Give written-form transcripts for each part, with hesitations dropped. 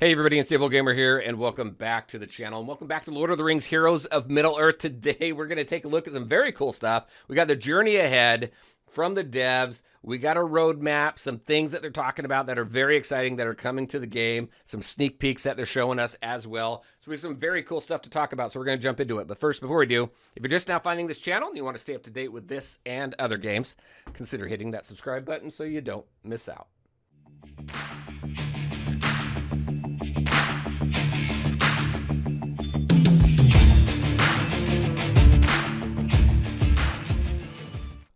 Hey everybody, Unstable Gamer here, and welcome back to the channel, and welcome back to Lord of the Rings Heroes of Middle-earth. Today, we're going to take a look at some very cool stuff. We got the journey ahead from the devs. We got a roadmap, some things that they're talking about that are very exciting that are coming to the game, some sneak peeks that they're showing us as well. So we have some very cool stuff to talk about, so we're going to jump into it. But first, before we do, if you're just now finding this channel and you want to stay up to date with this and other games, consider hitting that subscribe button so you don't miss out.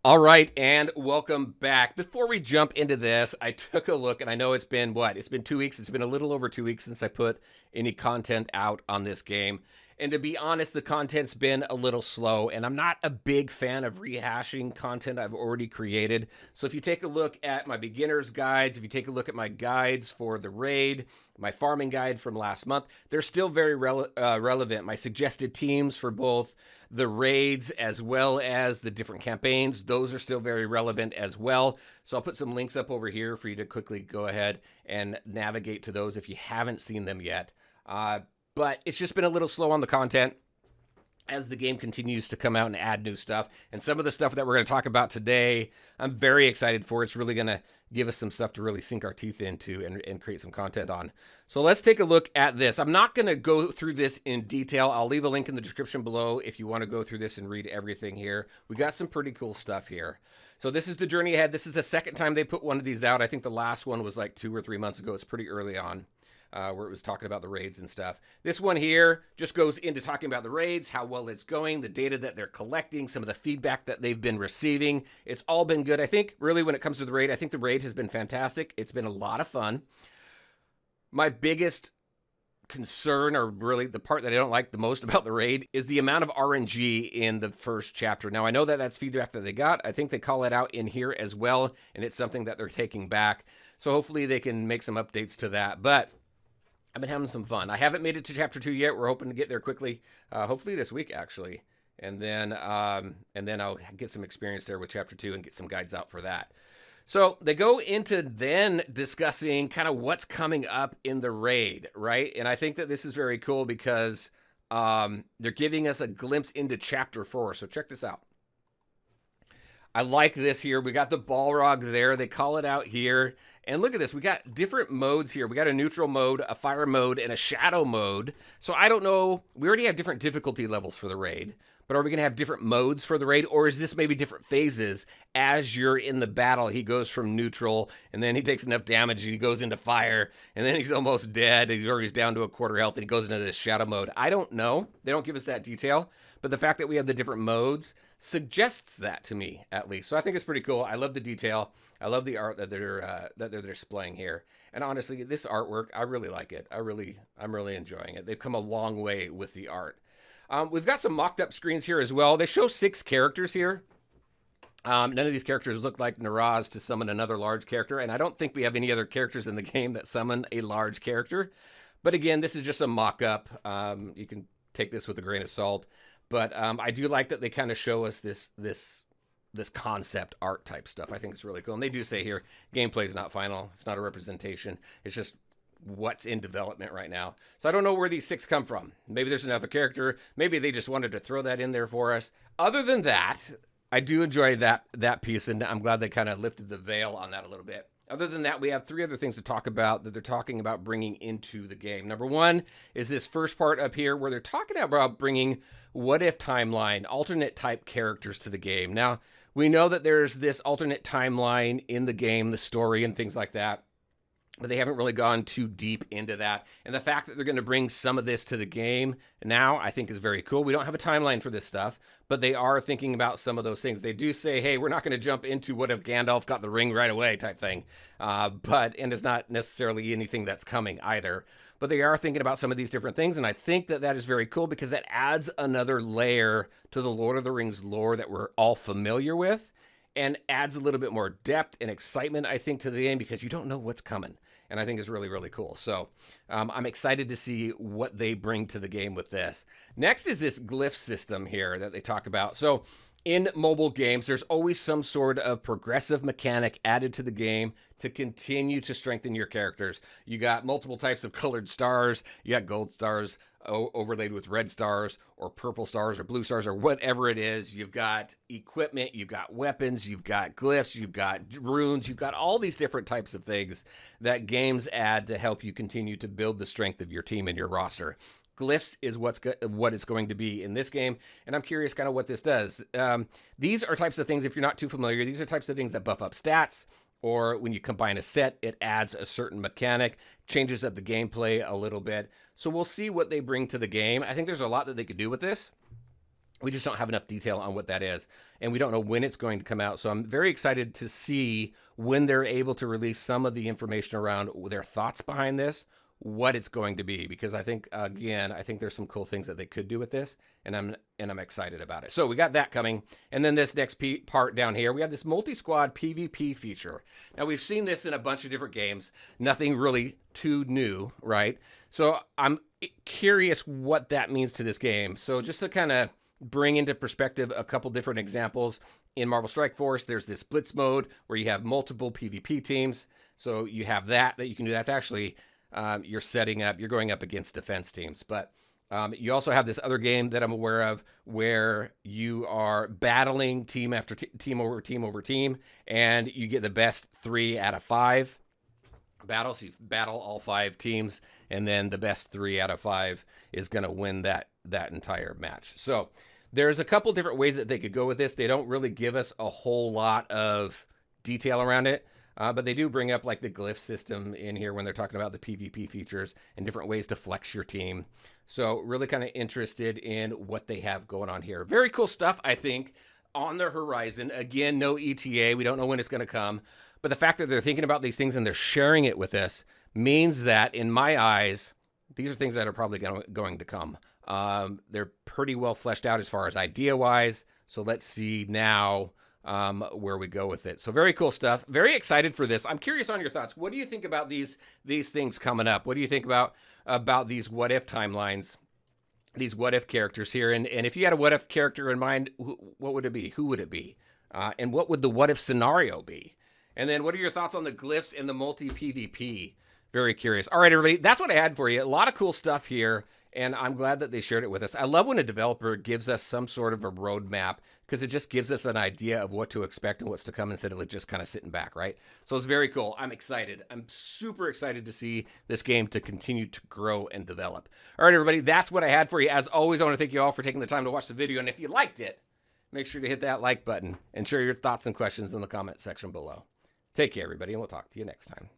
All right, and welcome back. Before we jump into this, I took a look, and I know it's been, It's been 2 weeks. It's been a little over 2 weeks since I put any content out on this game. And to be honest, the content's been a little slow, and I'm not a big fan of rehashing content I've already created. So if you take a look at my beginner's guides, if you take a look at my guides for the raid, my farming guide from last month, they're still very relevant. My suggested teams for both the raids as well as the different campaigns, those are still very relevant as well. So I'll put some links up over here for you to quickly go ahead and navigate to those if you haven't seen them yet. But it's just been a little slow on the content as the game continues to come out and add new stuff. And some of the stuff that we're going to talk about today, I'm very excited for. It's really going to give us some stuff to really sink our teeth into and create some content on. So let's take a look at this. I'm not going to go through this in detail. I'll leave a link in the description below if you want to go through this and read everything here. We got some pretty cool stuff here. So this is the journey ahead. This is the second time they put one of these out. I think the last one was like 2 or 3 months ago. It's pretty early on. Where it was talking about the raids and stuff. This one here just goes into talking about the raids, how well it's going, the data that they're collecting, some of the feedback that they've been receiving. It's all been good. I think really when it comes to the raid, I think the raid has been fantastic. It's been a lot of fun. My biggest concern, or really the part that I don't like the most about the raid, is the amount of RNG in the first chapter. Now, I know that that's feedback that they got. I think they call it out in here as well, and it's something that they're taking back. So hopefully they can make some updates to that. But I've been having some fun. I haven't made it to chapter 2 yet. We're hoping to get there quickly, hopefully this week actually, and then I'll get some experience there with chapter 2 and get some guides out for that. So they go into then discussing kind of what's coming up in the raid, right? And I think that this is very cool because they're giving us a glimpse into chapter 4. So check this out. I like this here. We got the Balrog there. They call it out here. And look at this. We got different modes here. We got a neutral mode, a fire mode, and a shadow mode. So I don't know. We already have different difficulty levels for the raid. But are we going to have different modes for the raid? Or is this maybe different phases as you're in the battle? He goes from neutral, and then he takes enough damage, and he goes into fire, and then he's almost dead. He's already down to a quarter health, and he goes into this shadow mode. I don't know. They don't give us that detail. But the fact that we have the different modes suggests that to me, at least. So I think it's pretty cool. I love the detail. I love the art that they're displaying here. And honestly, this artwork, I really like it. I'm really enjoying it. They've come a long way with the art. We've got some mocked up screens here as well. They show 6 characters here. None of these characters look like Naraz to summon another large character. And I don't think we have any other characters in the game that summon a large character. But again, this is just a mock-up. You can take this with a grain of salt. But I do like that they kind of show us this concept art type stuff. I think it's really cool. And they do say here, gameplay is not final. It's not a representation. It's just what's in development right now. So I don't know where these 6 come from. Maybe there's another character. Maybe they just wanted to throw that in there for us. Other than that, I do enjoy that piece, and I'm glad they kind of lifted the veil on that a little bit. Other than that, we have 3 other things to talk about that they're talking about bringing into the game. Number 1 is this first part up here where they're talking about bringing what-if timeline, alternate type characters to the game. Now, we know that there's this alternate timeline in the game, the story and things like that, but they haven't really gone too deep into that. And the fact that they're going to bring some of this to the game now, I think is very cool. We don't have a timeline for this stuff, but they are thinking about some of those things. They do say, hey, we're not going to jump into what if Gandalf got the ring right away type thing. And it's not necessarily anything that's coming either. But they are thinking about some of these different things, and I think that that is very cool because that adds another layer to the Lord of the Rings lore that we're all familiar with, and adds a little bit more depth and excitement, I think, to the game because you don't know what's coming. And I think it's really, really cool. So I'm excited to see what they bring to the game with this. Next is this Glyph system here that they talk about. So In mobile games, there's always some sort of progressive mechanic added to the game to continue to strengthen your characters. You got multiple types of colored stars. You got gold stars overlaid with red stars or purple stars or blue stars or whatever it is. You've got equipment, you've got weapons, you've got glyphs, you've got runes, you've got all these different types of things that games add to help you continue to build the strength of your team and your roster. Glyphs is what it's going to be in this game, and I'm curious kind of what this does. These are types of things, if you're not too familiar, these are types of things that buff up stats, or when you combine a set, it adds a certain mechanic, changes up the gameplay a little bit. So we'll see what they bring to the game. I think there's a lot that they could do with this. We just don't have enough detail on what that is, and we don't know when it's going to come out. So I'm very excited to see when they're able to release some of the information around their thoughts behind this, what it's going to be, because I think, again, I think there's some cool things that they could do with this, and I'm excited about it. So we got that coming, and then this next part down here, we have this multi-squad PvP feature. Now, we've seen this in a bunch of different games, nothing really too new, right? So I'm curious what that means to this game. So just to kind of bring into perspective a couple different examples, in Marvel Strike Force, there's this Blitz mode where you have multiple PvP teams. So you have that you can do. That's actually... you're going up against defense teams. But you also have this other game that I'm aware of where you are battling team after team over team over team, and you get the best 3 out of 5 battles. You battle all 5 teams, and then the best 3 out of 5 is going to win that entire match. So there's a couple different ways that they could go with this. They don't really give us a whole lot of detail around it. But they do bring up like the Glyph System in here when they're talking about the PvP features and different ways to flex your team. So really kind of interested in what they have going on here. Very cool stuff, I think, on the horizon. Again, no ETA. We don't know when it's going to come. But the fact that they're thinking about these things and they're sharing it with us means that, in my eyes, these are things that are probably going to come. They're pretty well fleshed out as far as idea-wise. So let's see now where we go with it. So very cool stuff. Very excited for this. I'm curious on your thoughts. What do you think about these things coming up? What do you think about these what if timelines, these what if characters here? And if you had a what if character in mind, what would it be? Who would it be? And what would the what if scenario be? And then what are your thoughts on the glyphs and the multi PvP? Very curious. All right, everybody, that's what I had for you. A lot of cool stuff here, and I'm glad that they shared it with us. I love when a developer gives us some sort of a roadmap, because it just gives us an idea of what to expect and what's to come instead of just kind of sitting back, right? So it's very cool. I'm excited. I'm super excited to see this game to continue to grow and develop. All right, everybody, that's what I had for you. As always, I want to thank you all for taking the time to watch the video, and if you liked it, make sure to hit that like button and share your thoughts and questions in the comment section below. Take care, everybody, and we'll talk to you next time.